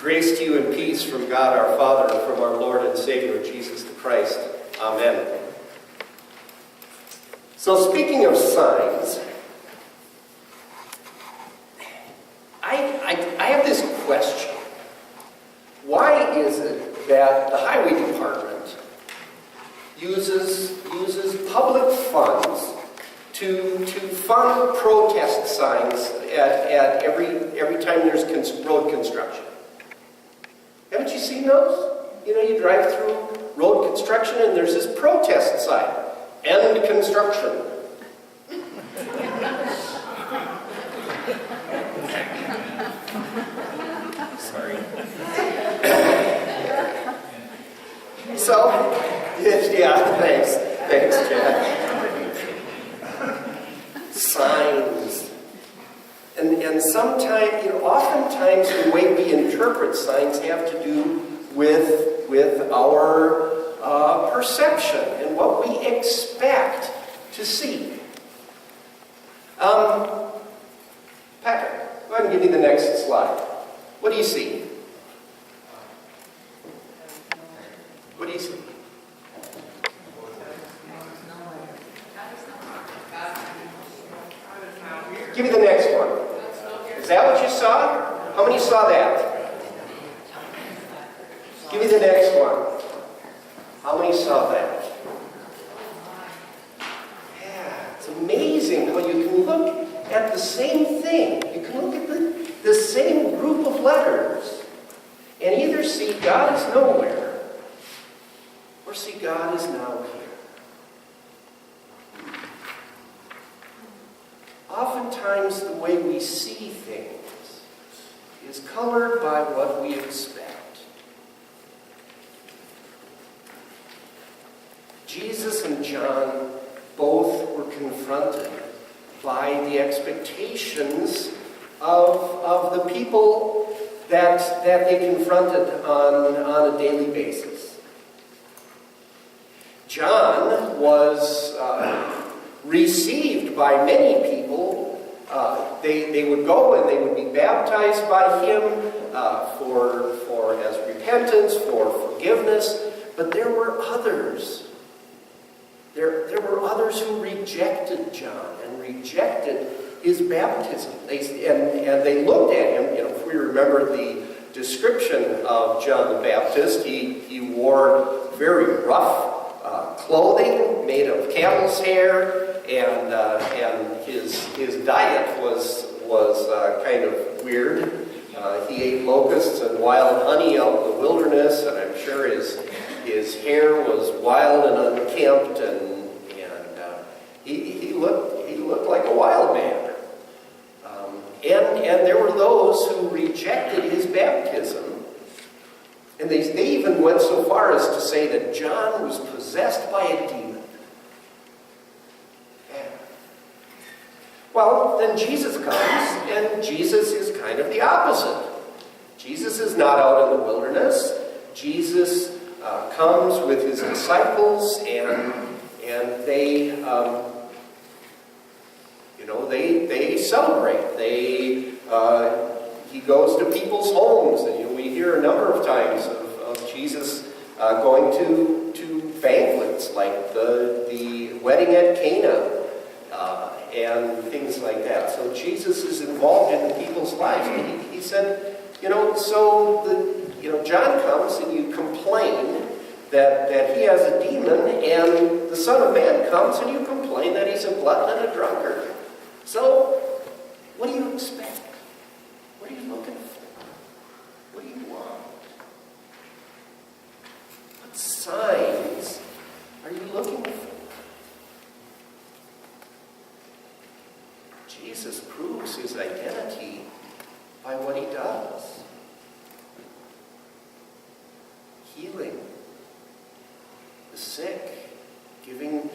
Grace to you and peace from God our Father and from our Lord and Savior Jesus the Christ. Amen. So speaking of signs, I have this question. Why is it that the Highway Department uses public funds to fund protest signs at every time there's road construction? Haven't you seen those? You know, you drive through road construction and there's this protest sign. End construction. Sorry. So, yeah, thanks, Chad. Signs. And sometimes, oftentimes the way we interpret signs have to do with our perception and what we expect to see. Patrick, go ahead and give me the next slide. What do you see? What do you see? Give me the next one. Is that what you saw? How many saw that? Give me the next one. How many saw that? Yeah, it's amazing how you can look at the same thing. You can look at the same group of letters and either see God is nowhere or see God is now here. Oftentimes the way we see things is colored by what we expect. Jesus and John both were confronted by the expectations of the people that they confronted on a daily basis. John was received by many people. They would go and they would be baptized by him for as repentance, for forgiveness. But there were others. There were others who rejected John and rejected his baptism. They looked at him. If we remember the description of John the Baptist, he wore very rough clothing made of camel's hair, and his diet was kind of weird. He ate locusts and wild honey out in the wilderness, and I'm sure his hair was wild and unkempt, and he looked like a wild man. And there were those who rejected his baptism. And they even went so far as to say that John was possessed by a demon. Yeah. Well, then Jesus comes, and Jesus is kind of the opposite. Jesus is not out in the wilderness. Jesus comes with his disciples, and they celebrate. He goes to people's homes, and we hear a number of times of Jesus going to banquets like the wedding at Cana and things like that. So Jesus is involved in the people's lives. And he said, John comes and you complain that he has a demon, and the Son of Man comes and you complain that he's a glutton and a drunkard. So, what do you expect? What are you looking for? What do you want? What signs are you looking for? Jesus proves his identity by what he does. Healing the sick, giving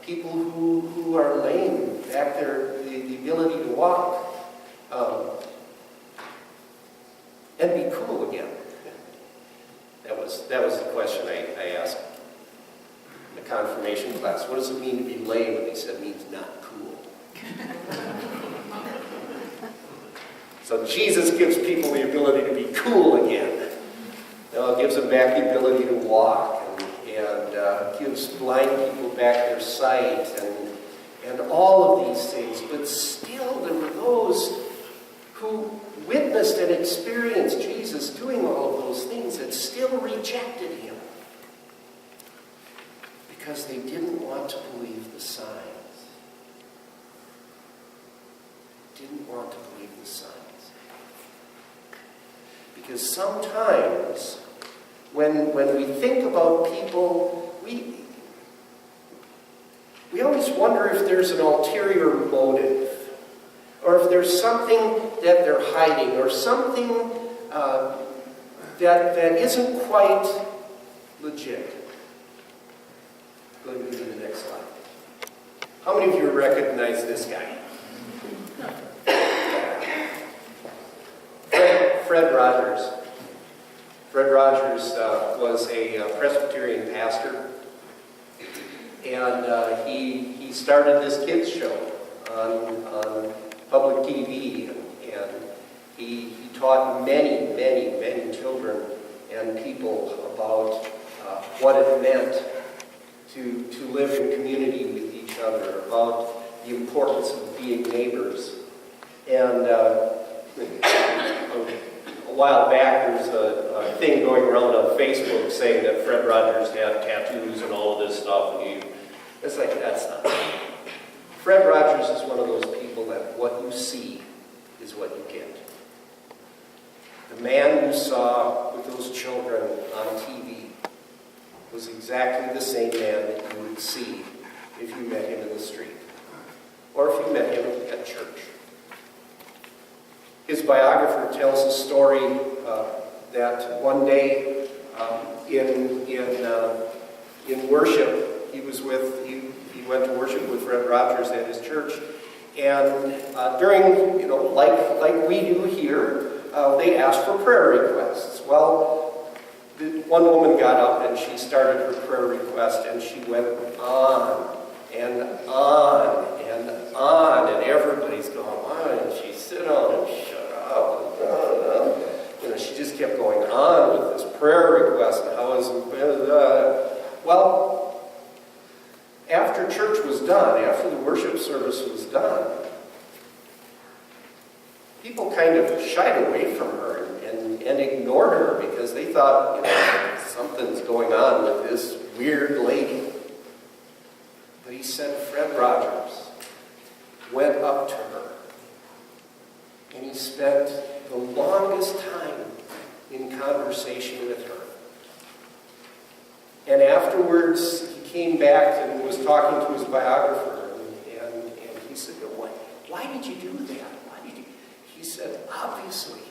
people who are lame back the ability to walk, and be cool again. That was the question I asked in the confirmation class. What does it mean to be lame? And he said it means not cool. So Jesus gives people the ability to be cool back the ability to walk and gives blind people back their sight and all of these things. But still, there were those who witnessed and experienced Jesus doing all of those things that still rejected him because they didn't want to believe the signs. Didn't want to believe the signs. Because sometimes when we think about people, we always wonder if there's an ulterior motive, or if there's something that they're hiding, or something that isn't quite legit. Go ahead and go to the next slide. How many of you recognize this guy? Fred Rogers. Fred Rogers was a Presbyterian pastor, and he started this kids show on public TV, and he taught many children and people about what it meant to live in community with each other, about the importance of being neighbors. And a while back, there was a thing going around on Facebook saying that Fred Rogers had tattoos and all of this stuff, and it's like, that's not. Fred Rogers is one of those people that what you see is what you get. The man you saw with those children on TV was exactly the same man that you would see if you met him in the street, or if you met him at church. His biographer tells a story that one day in worship, he went to worship with Fred Rogers at his church, and during, like we do here, they asked for prayer requests. Well, one woman got up and she started her prayer request, and she went on and on and on, and everybody's going, why didn't she sit down and shut up? She just kept going on with this prayer request, and how is well, after church was done, after the worship service was done, people kind of shied away from her and ignored her because they thought, something's going on with this weird lady. But he said Fred Rogers went up to her, and he spent the longest time in conversation with her. And afterwards, he came back and was talking to his biographer, and he said, why did you do that? He said, obviously,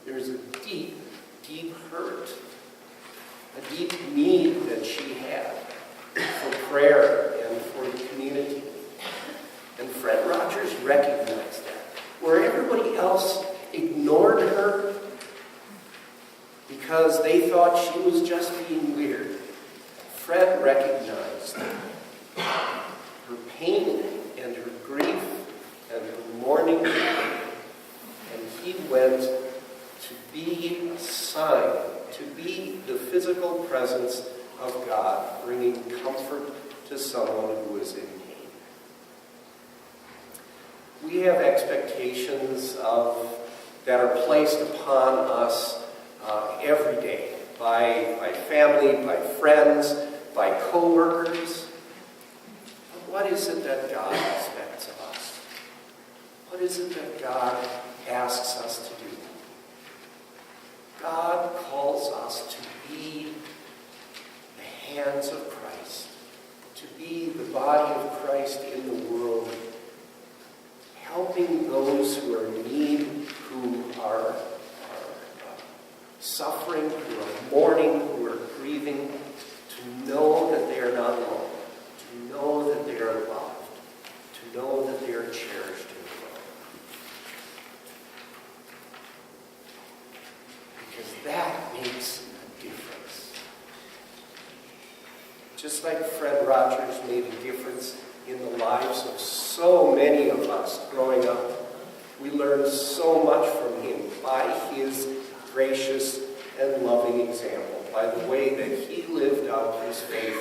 there's a deep hurt, a deep need that she had for prayer and for the community. And Fred Rogers recognized that. Where everybody else ignored her because they thought she was just being weird, Fred recognized her pain and her grief and her mourning, and he went to be a sign, to be the physical presence of God, bringing comfort to someone who is in pain. We have expectations that are placed upon us every day by family, by friends, by co-workers. But what is it that God expects of us? What is it that God asks us to do? God calls us to be the hands of Christ, to be the body of Christ in the world, helping those who are in need, who are suffering, who are mourning, who are grieving, to know that they are not alone, to know that they are loved, to know that they are cherished in the world. Because that makes a difference. Just like Fred Rogers made a difference in the lives of so many of us growing up, we learned so much from him by his gracious and loving example by the way that he lived out his faith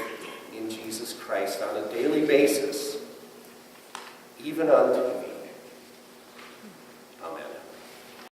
in Jesus Christ on a daily basis, even unto the